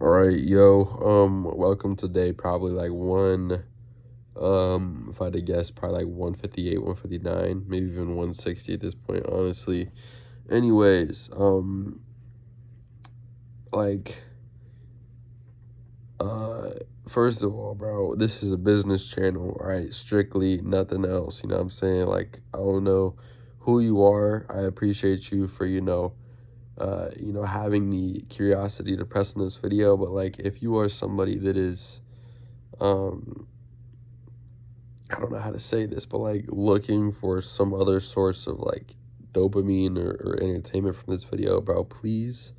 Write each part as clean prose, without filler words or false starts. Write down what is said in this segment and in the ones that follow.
All right, yo. Welcome today. Probably like if I had to guess, probably like 158, 159, maybe even 160 at this point, honestly. Anyways, like, uh, first of all, bro, this is a business channel, right? Strictly nothing else. You know what I'm saying? Like, I don't know who you are. I appreciate you for, having the curiosity to press on this video. But like, if you are somebody that is, um, I don't know how to say this, but like looking for some other source of like dopamine or entertainment from this video, bro, please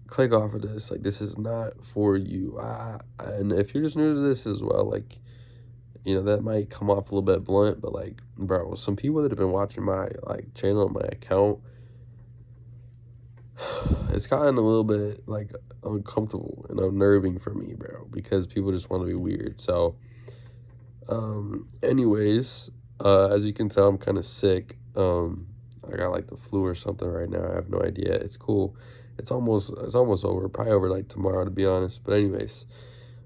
click off of this. Like, this is not for you. And if you're just new to this as well, like, that might come off a little bit blunt, but like, bro, some people that have been watching my like channel and my account, it's gotten a little bit like uncomfortable and unnerving for me, bro, because people just want to be weird. So, anyways, as you can tell, I'm kind of sick. I got like the flu or something right now. I have no idea. It's cool. It's almost over. Probably over like tomorrow, to be honest. But anyways,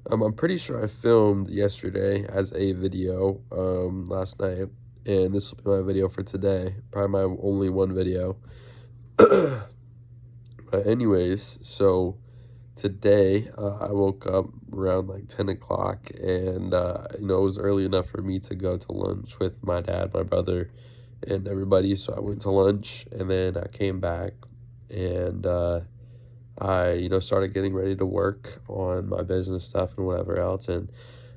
I'm pretty sure I filmed yesterday as a video, last night, and this will be my video for today. Probably my only one video. But anyways, so today I woke up around like 10 o'clock, and it was early enough for me to go to lunch with my dad, my brother, and everybody. So I went to lunch, and then I came back, and I started getting ready to work on my business stuff and whatever else. And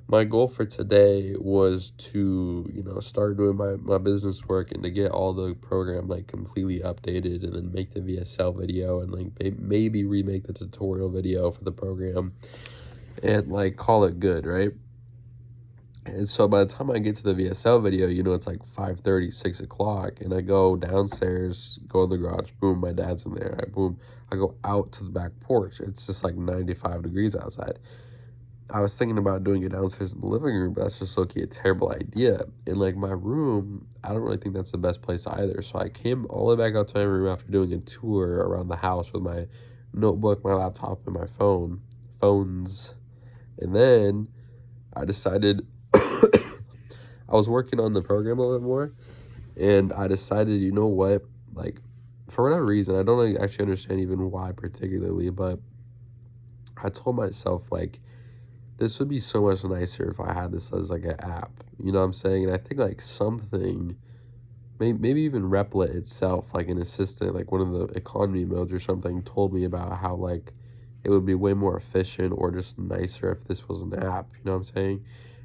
my goal for today was to start doing my business work and to get all the program like completely updated, and then make the VSL video, and like maybe remake the tutorial video for the program, and like call it good, right? And so by the time I get to the VSL video, it's like 5:30, 6 o'clock, and I go downstairs, go in the garage, boom, my dad's in there. I go out to the back porch. It's just like 95 degrees outside. I was thinking about doing it downstairs in the living room, but that's just a terrible idea. And like my room, I don't really think that's the best place either. So I came all the way back out to my room after doing a tour around the house with my notebook, my laptop, and my phones. And then I decided I was working on the program a little bit more, and I decided, you know what, like, for whatever reason, I don't really actually understand even why particularly, but I told myself, like, this would be so much nicer if I had this as like an app, you know what I'm saying? And I think like something, maybe even Replit itself, like an assistant, like one of the economy modes or something, told me about how like it would be way more efficient or just nicer if this was an app, you know what I'm saying?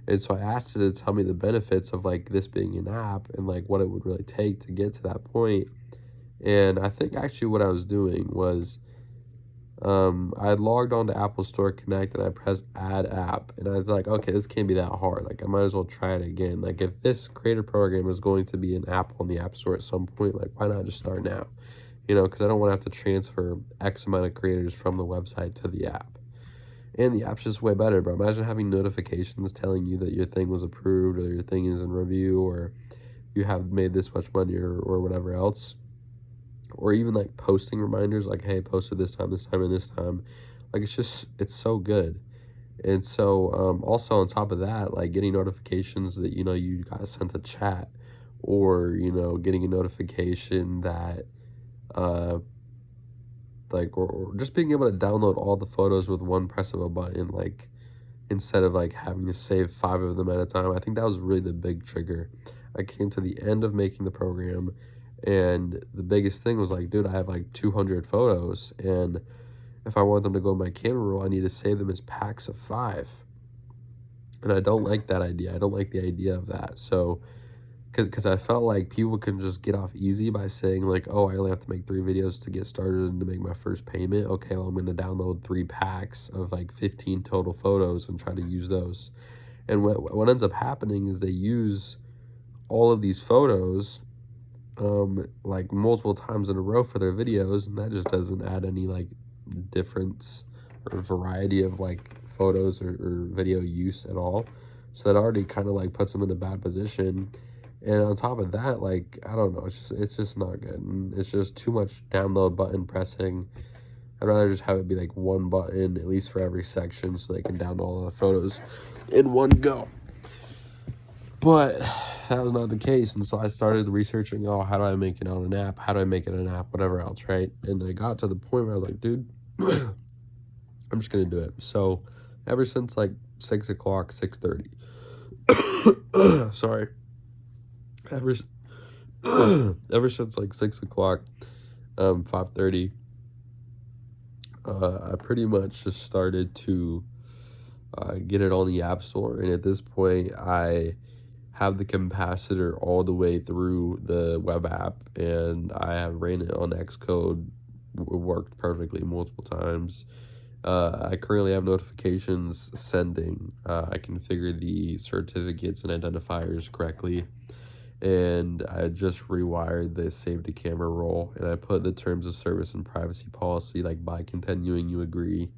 And so I asked it to tell me the benefits of like this being an app, and like what it would really take to get to that point. And I think actually what I was doing was, I had logged on to Apple Store Connect, and I pressed add app, and I was like, okay, this can't be that hard. Like, I might as well try it again. Like, if this creator program is going to be an app on the App Store at some point, like, why not just start now? Because I don't want to have to transfer X amount of creators from the website to the app. And the app's just way better, bro. Imagine having notifications telling you that your thing was approved, or your thing is in review, or you have made this much money, or whatever else. Or even like posting reminders like, hey, posted this time, and this time. Like, it's so good. And so also on top of that, like getting notifications that you got sent a chat, or getting a notification that or just being able to download all the photos with one press of a button, like instead of like having to save 5 of them at a time. I think that was really the big trigger. I came to the end of making the program, and the biggest thing was like, dude, I have like 200 photos, and if I want them to go in my camera roll, I need to save them as packs of 5. And I don't like that idea. I don't like the idea of that. So because I felt like people can just get off easy by saying like, oh, I only have to make 3 videos to get started and to make my first payment. Okay, well, I'm going to download 3 packs of like 15 total photos and try to use those. And what ends up happening is they use all of these photos like multiple times in a row for their videos, and that just doesn't add any like difference or variety of like photos or video use at all. So that already kind of like puts them in a bad position. And on top of that, like, I don't know, it's just not good. And it's just too much download button pressing. I'd rather just have it be like one button, at least for every section, so they can download all the photos in one go. But that was not the case, and so I started researching, oh, how do I make it on an app? How do I make it an app? Whatever else, right? And I got to the point where I was like, dude, I'm just gonna do it. So ever since like 6 o'clock, 6:30, sorry, ever ever since like 6 o'clock, 5:30, I pretty much just started to get it on the App Store, and at this point, I have the capacitor all the way through the web app, and I have ran it on Xcode. It worked perfectly multiple times. I currently have notifications sending. I configure the certificates and identifiers correctly, and I just rewired the save to camera role, and I put the terms of service and privacy policy, like by continuing you agree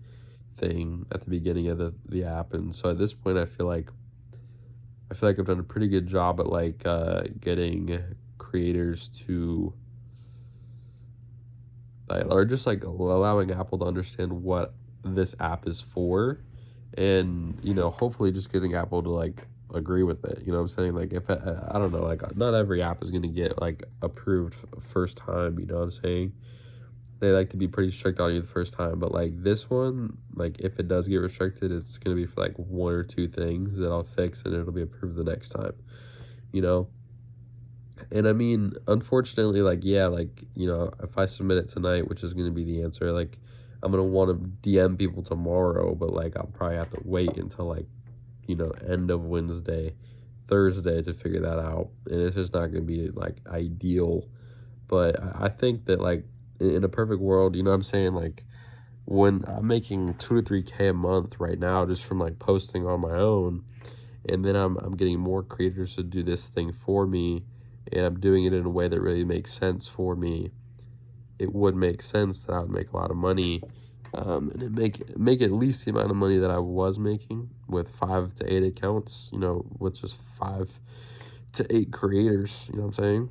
thing, at the beginning of the app. And so at this point, I feel like I've done a pretty good job at like getting creators to like, or just like allowing Apple to understand what this app is for, and hopefully just getting Apple to like agree with it. You know what I'm saying? Like if I don't know, like not every app is gonna get like approved first time. You know what I'm saying? They like to be pretty strict on you the first time, but like this one, like if it does get restricted, it's gonna be for like one or two things that I'll fix, and it'll be approved the next time. You know. And I mean, unfortunately, like, yeah, like, if I submit it tonight, which is going to be the answer, like, I'm going to want to DM people tomorrow, but, like, I'll probably have to wait until, like, end of Wednesday, Thursday to figure that out. And it's just not going to be, like, ideal. But I think that, like, in a perfect world, you know what I'm saying? Like, when I'm making 2 to 3K a month right now just from, like, posting on my own, and then I'm getting more creators to do this thing for me, and I'm doing it in a way that really makes sense for me, it would make sense that I would make a lot of money, and it make at least the amount of money that I was making with 5 to 8 accounts, with just 5 to 8 creators, you know what I'm saying?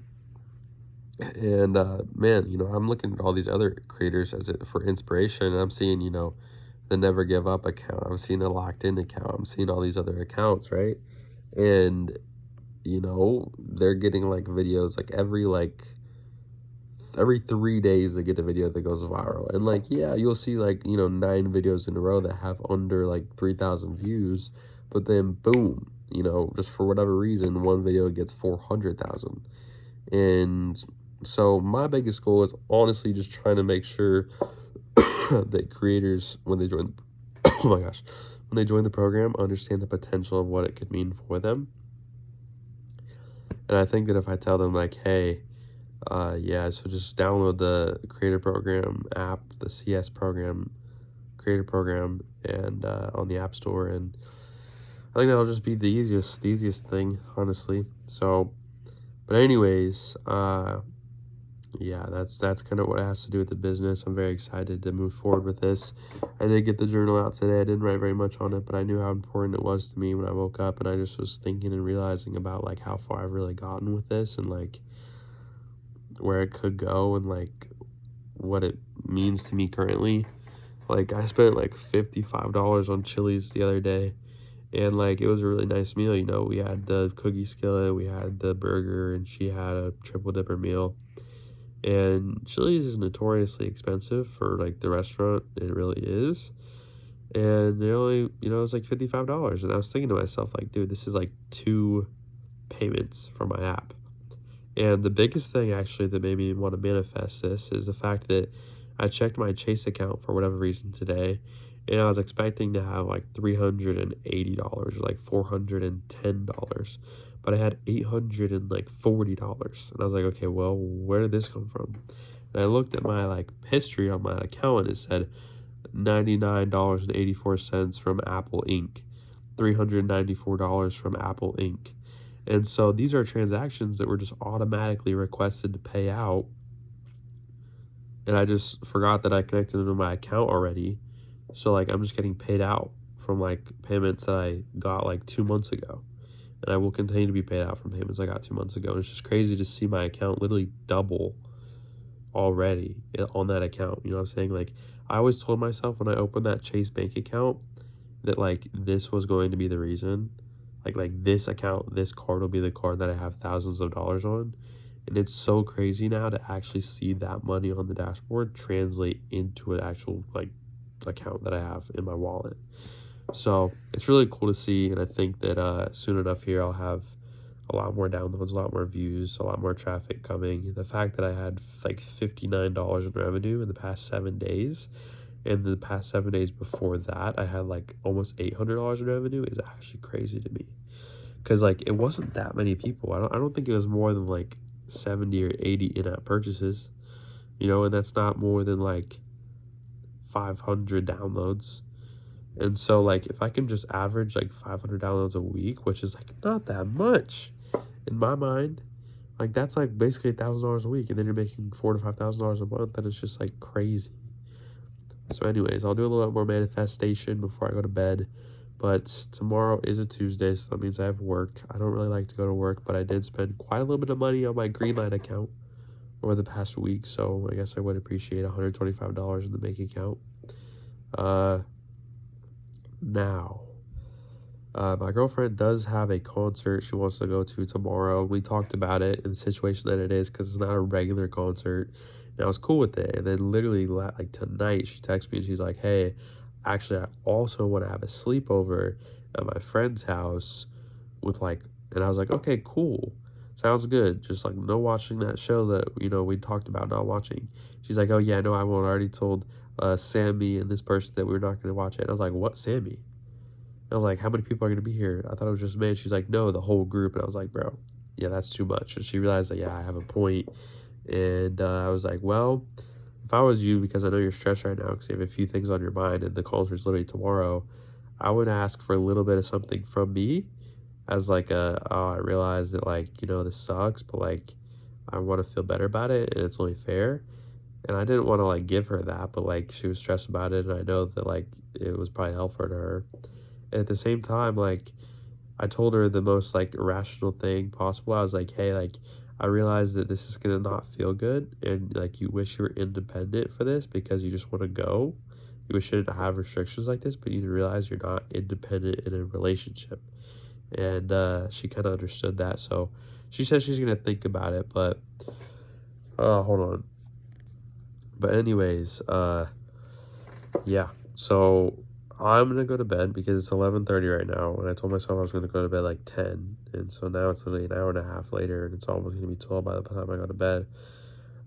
And man, I'm looking at all these other creators for inspiration, and I'm seeing, the Never Give Up account, I'm seeing the Locked In account, I'm seeing all these other accounts, right? And they're getting like videos like every 3 days they get a video that goes viral. And like, yeah, you'll see like 9 videos in a row that have under like 3,000 views, but then boom, just for whatever reason, one video gets 400,000. And so my biggest goal is honestly just trying to make sure that creators, when they join oh my gosh, when they join the program, understand the potential of what it could mean for them. And I think that if I tell them like, hey, yeah, so just download the creator program app, the CS program, creator program, and on the App Store, and I think that'll just be the easiest thing, honestly. So, but anyways, yeah, that's kind of what it has to do with the business. I'm very excited to move forward with this. I did get the journal out today. I didn't write very much on it, but I knew how important it was to me when I woke up, and I just was thinking and realizing about like how far I've really gotten with this, and like where it could go, and like what it means to me currently. Like I spent like $55 on Chili's the other day, and like it was a really nice meal. We had the cookie skillet, we had the burger, and she had a triple dipper meal. And Chili's is notoriously expensive for like the restaurant. It really is. And it only, it was like $55. And I was thinking to myself, like, dude, this is like 2 payments for my app. And the biggest thing actually that made me want to manifest this is the fact that I checked my Chase account for whatever reason today, and I was expecting to have like $380 or like $410, but I had $840, and I was like, okay, well, where did this come from? And I looked at my like history on my account, and it said $99.84 from Apple Inc., $394 from Apple Inc. And so these are transactions that were just automatically requested to pay out, and I just forgot that I connected them to my account already. So like I'm just getting paid out from like payments that I got like 2 months ago, and I will continue to be paid out from payments I got 2 months ago. And it's just crazy to see my account literally double already on that account. You know what I'm saying? Like, I always told myself when I opened that Chase bank account that like this was going to be the reason. Like this account, this card will be the card that I have thousands of dollars on. And it's so crazy now to actually see that money on the dashboard translate into an actual like account that I have in my wallet. So it's really cool to see, and I think that soon enough here I'll have a lot more downloads, a lot more views, a lot more traffic coming. The fact that I had like $59 in revenue in the past 7 days, and the past 7 days before that I had like almost $800 in revenue is actually crazy to me. Because like it wasn't that many people. I don't think it was more than like 70 or 80 in-app purchases, you know, and that's not more than like 500 downloads. And so like if I can just average like 500 downloads a week, which is like not that much in my mind, like that's like basically $1,000 a week, and then you're making $4,000 to $5,000 a month. That is just like crazy. So anyways, I'll do a little bit more manifestation before I go to bed. But tomorrow is a Tuesday, so that means I have work. I don't really like to go to work, but I did spend quite a little bit of money on my Greenlight account over the past week, so I guess I would appreciate $125 in the bank account. Now, my girlfriend does have a concert she wants to go to tomorrow. We talked about it and the situation that it is, because it's not a regular concert. And I was cool with it. And then literally like tonight, she texted me and she's like, "Hey, actually, I also want to have a sleepover at my friend's house with like," and I was like, "Okay, cool. Sounds good. Just like no watching that show that, you know, we talked about not watching." She's like, "Oh yeah, no, I won't. I already told Sammy and this person that we're not going to watch it." And I was like, "What, Sammy?" I was like, "How many people are going to be here?" I thought it was just me. She's like, "No, the whole group." And I was like, "Bro, yeah, that's too much." And she realized that, yeah, I have a point. And I was like, "Well, if I was you, because I know you're stressed right now because you have a few things on your mind and the concert's literally tomorrow, I would ask for a little bit of something from me as like oh, I realize that, like, you know, this sucks, but like I want to feel better about it and it's only fair." And I didn't want to like give her that, but like she was stressed about it, and I know that like it was probably helpful to her. And at the same time, like I told her the most like irrational thing possible. I was like, "Hey, like I realize that this is gonna not feel good, and like you wish you were independent for this because you just want to go. You shouldn't have restrictions like this, but you realize you're not independent in a relationship." And she kind of understood that, so she said she's gonna think about it. But hold on. But anyways, yeah. So I'm gonna go to bed because it's 11:30 right now, and I told myself I was gonna go to bed like 10, and so now it's literally an hour and a half later, and it's almost gonna be 12 by the time I go to bed.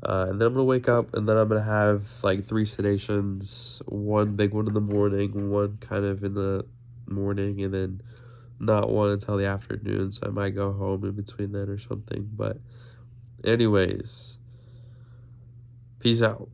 And then I'm gonna wake up, and then I'm gonna have like 3 sedations, one big one in the morning, one kind of in the morning, and then not one until the afternoon. So I might go home in between then or something. But anyways, peace out.